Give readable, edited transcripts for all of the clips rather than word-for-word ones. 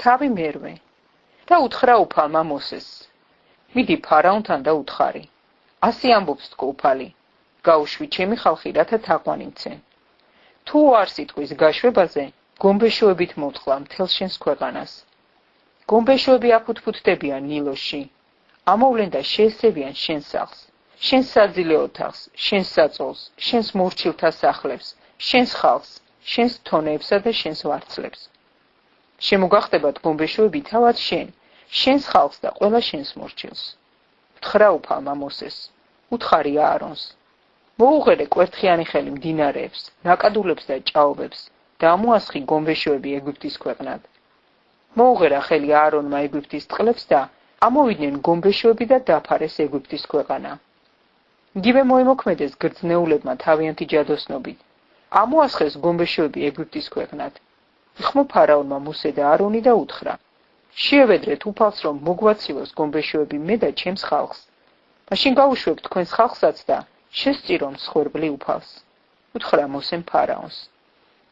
თავი მერვე და უთხრა უფალმა მოსეს. მიდი ფარაონთან და უთხარი. ასე ამბობს თქო უფალი, გაუშვი ჩემი ხალხი, რათა თაყვანი მცენ. თუ არ სიტყვის გაშვებაზე, გომბეშოებით მოვთხოვა მთელს შენს ქვეყანას. გომბეშოები აფუთფუთდებიან ნილოსში. ამოვლენ და შეესევიან შენს სახლს, შენს საძილე ოთახს, შენს საწოლს, შენს მორჩილთა სახლებს, შენს ხალხს, შენს თონეებსა და შენს ვარცხლებს. შემოგახდებათ გომბეშოები თავად შენს ხალხს და ყველა შენს მორჩილს. უთხრა უფალმა მოსეს, უთხარი აარონს. მოუღერე კვერთხიანი ხელი მდინარეებს, ნაკადულებს და ჭაობებს და ამოასხი გომბეშოები ეგვიპტის ქვეყნად. მოუღერა ხელი აარონმა ეგვიპტის წყლებს და ამოვიდნენ გომბეშოები და დაფარეს ეგვიპტის ქვეყანა. იგივე მოემოქმედეს გრძნეულებმა თავიანთი ჯადოსნობით. ამოასხეს გომბეშოები ეგვიპტის ქვეყნად. იხმო ფარაონმა მოსე და აარონი და უთხრა. შეევედრეთ უფალს, რომ მოგვაცილოს გომბეშოები მე და ჩემს ხალხს. მაშინ გაუშვებ თქვენს ხალხსაც და შესწირონ მსხვერპლი უფალს. უთხრა მოსემ ფარაონს.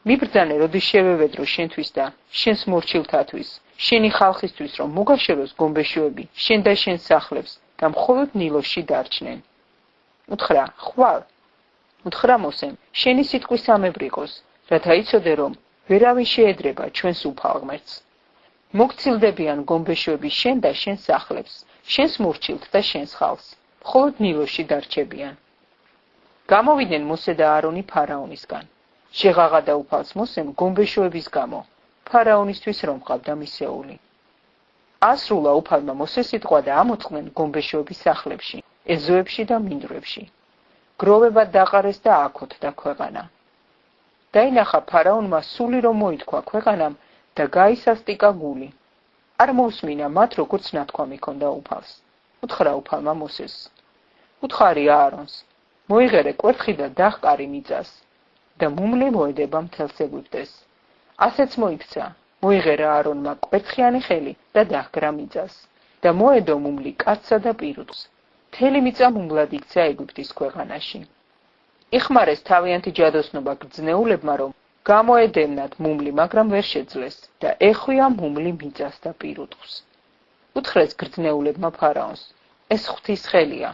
მიბრძანე, როდის შევევედრო შენთვის და შენს მორჩილთათვის, შენი ხალხისთვის, რომ მოგაშოროს გომბეშოები, შენ და შენს სახლებს და მხოლოდ ნილოსში დარჩნენ. უთხრა, ხვალ. უთხრა მოსემ, შენი სიტყვისამებრ იყოს, რათა იცოდე, რომ ვერავინ შეედრება ჩვენს უფალ ღმერთს. მოგცილდებიან გომბეშოები შენ და შენს სახლებს, შენს მორჩილთ და შენს ხალხს, მხოლოდ ნილოსში დარჩებიან. გამოვიდნენ მოსე და აარონი ფარაონისგან. შეღაღადა უფალს მოსემ გომბეშოების გამო, ფარაონისთვის რომ ყავდა მისეული. ასრულა უფალმა მოსეს სიტყვა და ამოწყდნენ გომბეშოების სახლებში, ეზოებში და მინდვრებში. გროვებად დაყარეს და აკოთდა ქვეყანა. დაინახა ფარაონმა სული რომ მოითქვა ქვეყანამ და გაისასტიკა გული. არ მოусმინა მათ როგორც ნათქვამი ჰქონდა უფალს. უთხრა უფალმა მოსეს. უთხარი აარონს, მოიღერე კვერთხი და დაჰყარი მიწას და მუმლი მოედება მთელს ეგვიპტეს. ასეც მოიქცა, მოიღერა აარონმა კვერთხიანი ხელი და დაჰგრა მიწას და მოედო მუმლი კაცსა და პირუტყს. მთელი მიწა მუმლად იქცა ეგვიპტის ქვეყანაში. იხმარეს თავიანთი ჯადოსნობა გრძნეულებმა, რომ გამოედევნათ მუმლი, მაგრამ ვერ შეძლეს და ეხვია მუმლი მიწას და პირუტყს. უთხრეს გრძნეულებმა ფარაონს, ეს ღვთის ხელია.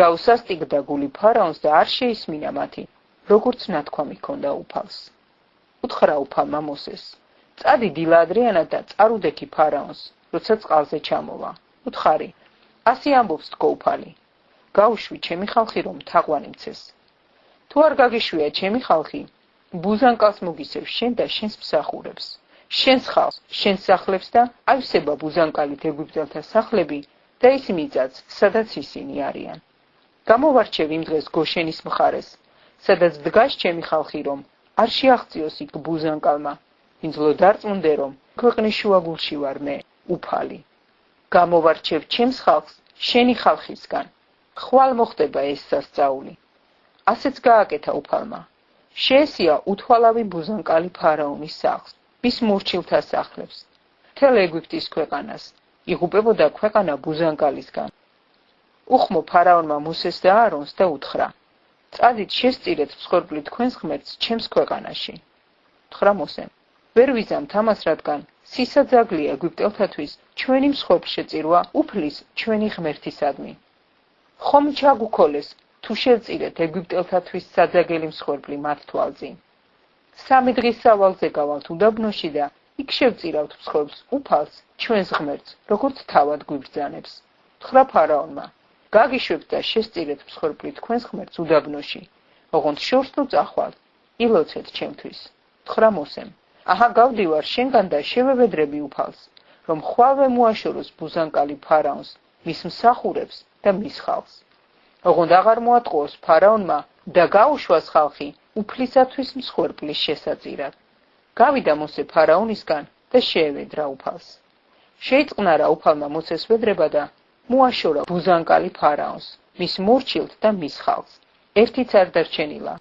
გაუსასტიკდა გული ფარაონს და არ შეისმინა მათი, როგორც ნათქვამი ჰქონდა უფალს. უთხრა უფალმა მოსეს, წადი დილა ადრიანად და წარუდექი ფარაონს, როცა წყალზე ჩამოვა. უთხარი, ასე ამბობს თქო უფალი, გაუშვი ჩემი ხალხი, რომ თაყვანი მცეს. თუ არ გაგიშვია ჩემი ხალხი, ბუზანკალს მოგისევ შენ და შენს მსახურებს, შენს ხალხს, შენს სახლებს და აივსება ბუზანკალით ეგვიპტელთა სახლები და ის მიწაც, სადაც ისინი არიან. გამოვარჩევ იმ დღეს გოშენის მხარეს, სადაც დგას ჩემი ხალხი, რომ არ შეაღწიოს იქ ბუზანკალმა, ვინც ლო დარწმუნდე, რომ ქვეყნის შუაგულში ვარ მე, უფალი. გამოვარჩევ ჩემს ხალხს შენი ხალხისგან. ხვალ მოხდება ეს სასწაული. ასეც გააკეთა უფალმა. შეესია უთვალავი ბუზანკალი ფარაონის სახლს, მის მორჩილთა სახლებს, მთელ ეგვიპტის ქვეყანას. იღუპებოდა ქვეყანა ბუზანკალისგან. უხმო ფარაონმა მოსეს და აარონს და უთხრა, წადით შესწირეთ მსხვერპლი თქვენს ღმერთს ჩემს ქვეყანაში. უთხრა მოსემ, ვერ ვიზამთ ამას, რადგან სისაძაგლია ეგვიპტელთათვის ჩვენი მსხვერპლშეწირვა უფლის ჩვენი ღმერთისადმი. ხომ ჩაგუქოლეს, თუ შევწირეთ ეგვიპტელთათვის საძაგელი მსხვერპლი მათ თვალწინ. 3 დღის სავალზე გავალთ უდაბნოში და იქ შევწირავთ მსხვერპლს უფალს ჩვენს ღმერთს, როგორც თავად გვიბრძანებს. უთხრა ფარაონმა, გაგიშვებთ და შესწირეთ მსხვერპლი თქვენს ღმერთს უდაბნოში, ოღონდ შორს თუ წახვალთ, ილოცეთ ჩემთვის. უთხრა მოსემ, აჰა გავდივარ შენგან და შევევედრები უფალს, რომ ხვალვე მოაშოროს ბუზანკალი ფარაონს, მის მსახურებს და მის ხალხს. ოღონდ აღარ მოატყუოს ფარაონმა და გაუშვას ხალხი უფლისათვის მსხვერპლის შესაწირად. გავიდა მოსე ფარაონისგან და შეევედრა უფალს. შეიწყნარა უფალმა მოსეს ვედრება და მოაშორა ბუზანკალი ფარაონს, მის მორჩილთ და მის ხალხს. ერთიც არ დარჩენილა.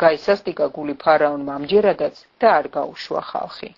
გაისასტიკა გული ფარაონმა ამჯერადაც და არ გაუშვა ხალხი.